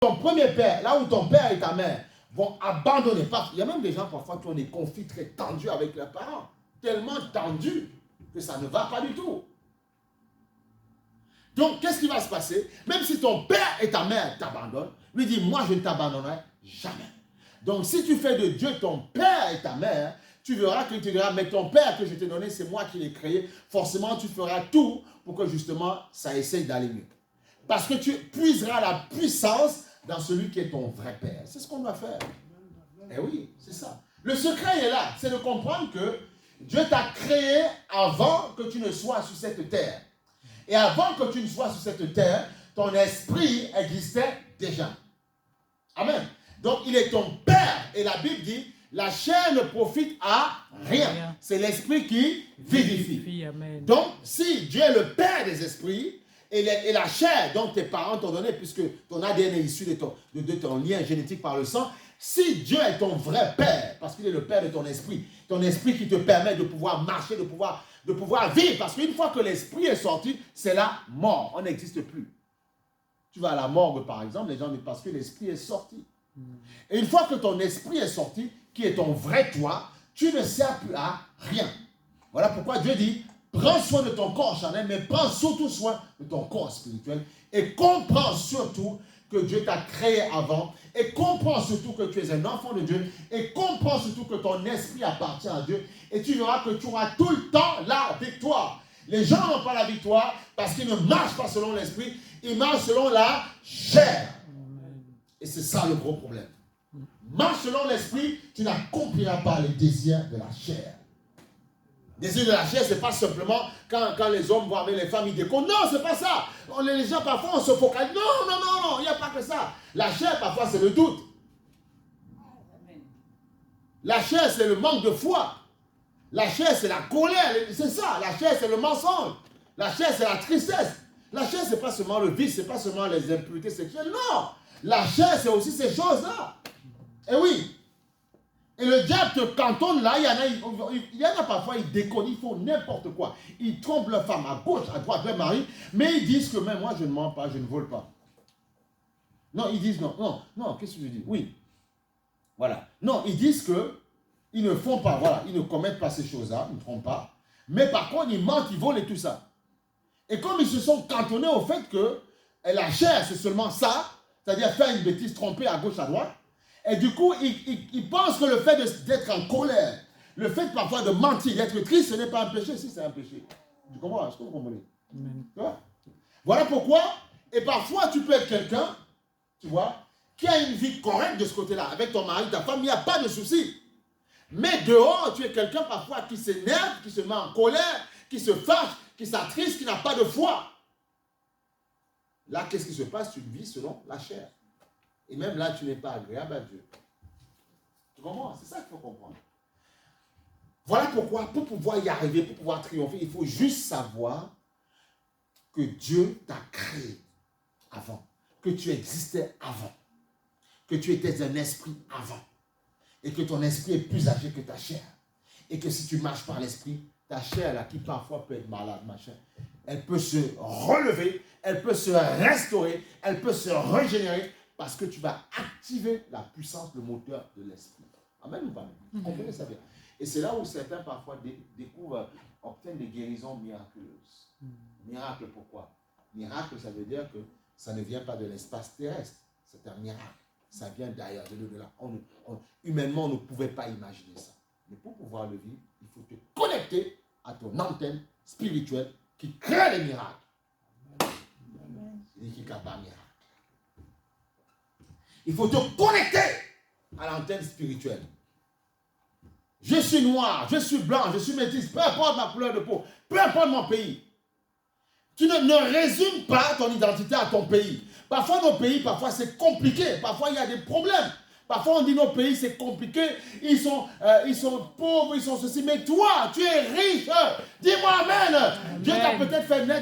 ton premier père, là où ton père et ta mère vont abandonner. Il y a même des gens parfois qui ont des conflits très tendus avec leurs parents. Tellement tendus que ça ne va pas du tout. Donc, qu'est-ce qui va se passer? Même si ton père et ta mère t'abandonnent, lui dit, moi je ne t'abandonnerai jamais. Donc, si tu fais de Dieu ton père et ta mère, tu verras qu'il te dira, mais ton père que je t'ai donné, c'est moi qui l'ai créé. Forcément, tu feras tout pour que justement, ça essaye d'aller mieux. Parce que tu puiseras la puissance dans celui qui est ton vrai père. C'est ce qu'on doit faire. Eh oui, c'est ça. Le secret est là. C'est de comprendre que Dieu t'a créé avant que tu ne sois sur cette terre. Et avant que tu ne sois sur cette terre, ton esprit existait déjà. Amen. Donc, il est ton père. Et la Bible dit, la chair ne profite à rien. C'est l'esprit qui vivifie. Amen. Donc, si Dieu est le père des esprits, et la chair dont tes parents t'ont donné, puisque ton ADN est issu de ton lien génétique par le sang, si Dieu est ton vrai père, parce qu'il est le père de ton esprit qui te permet de pouvoir marcher, de pouvoir vivre, parce qu'une fois que l'esprit est sorti, c'est la mort, on n'existe plus. Tu vas à la morgue par exemple, les gens disent parce que l'esprit est sorti. Et une fois que ton esprit est sorti, qui est ton vrai toi, tu ne sers plus à rien. Voilà pourquoi Dieu dit, prends soin de ton corps charnel, mais prends surtout soin de ton corps spirituel. Et comprends surtout que Dieu t'a créé avant. Et comprends surtout que tu es un enfant de Dieu. Et comprends surtout que ton esprit appartient à Dieu. Et tu verras que tu auras tout le temps la victoire. Les gens n'ont pas la victoire parce qu'ils ne marchent pas selon l'esprit. Ils marchent selon la chair. Et c'est ça le gros problème. Marche selon l'esprit, tu n'accompliras pas les désirs de la chair. Désir de la chair, ce n'est pas simplement quand les hommes vont avec les femmes, ils déconnent. Non, ce n'est pas ça. Les gens, parfois, on se focalise. Non, il n'y a pas que ça. La chair, parfois, c'est le doute. La chair, c'est le manque de foi. La chair, c'est la colère. C'est ça. La chair, c'est le mensonge. La chair, c'est la tristesse. La chair, ce n'est pas seulement le vice, ce n'est pas seulement les impuretés sexuelles. Non. La chair, c'est aussi ces choses-là. Et oui. Et le diable te cantonne là, il y en a parfois, ils déconnent, ils font n'importe quoi. Ils trompent leur femme à gauche, à droite, leur mari, mais ils disent que même moi je ne mens pas, je ne vole pas. Non, ils disent non, qu'est-ce que je dis? Oui. Voilà. Non, ils disent que ils ne font pas, voilà, ils ne commettent pas ces choses-là, ils ne trompent pas. Mais par contre, ils mentent, ils volent et tout ça. Et comme ils se sont cantonnés au fait que la chair, c'est seulement ça, c'est-à-dire faire une bêtise, tromper à gauche, à droite, et du coup, ils pensent que le fait d'être en colère, le fait parfois de mentir, d'être triste, ce n'est pas un péché. Si, c'est un péché. Tu comprends? Est-ce que vous comprenez? Tu vois? Voilà pourquoi, et parfois, tu peux être quelqu'un, tu vois, qui a une vie correcte de ce côté-là. Avec ton mari, ta femme, il n'y a pas de souci. Mais dehors, tu es quelqu'un parfois qui s'énerve, qui se met en colère, qui se fâche, qui s'attriste, qui n'a pas de foi. Là, qu'est-ce qui se passe? Tu vis selon la chair. Et même là, tu n'es pas agréable à Dieu. Tu comprends? C'est ça qu'il faut comprendre. Voilà pourquoi, pour pouvoir y arriver, pour pouvoir triompher, il faut juste savoir que Dieu t'a créé avant, que tu existais avant, que tu étais un esprit avant, et que ton esprit est plus âgé que ta chair. Et que si tu marches par l'esprit, ta chair, là, qui parfois peut être malade, machin, elle peut se relever, elle peut se restaurer, elle peut se régénérer, parce que tu vas activer la puissance, le moteur de l'esprit. Amen ou pas? Vous comprenez ça bien? Et c'est là où certains parfois obtiennent des guérisons miraculeuses. Miracle, pourquoi? Miracle, ça veut dire que ça ne vient pas de l'espace terrestre. C'est un miracle. Ça vient d'ailleurs, de l'au-delà. Humainement, on ne pouvait pas imaginer ça. Mais pour pouvoir le vivre, il faut te connecter à ton antenne spirituelle qui crée les miracles. Il dit qu'il n'y a pas de miracle. Il faut te connecter à l'antenne spirituelle. Je suis noir, je suis blanc, je suis métis, peu importe ma couleur de peau, peu importe mon pays. Tu ne résumes pas ton identité à ton pays. Parfois, nos pays, parfois c'est compliqué. Parfois, il y a des problèmes. Parfois, on dit nos pays, c'est compliqué. Ils sont pauvres, ils sont ceci. Mais toi, tu es riche. Dis-moi amen. Dieu t'a peut-être fait naître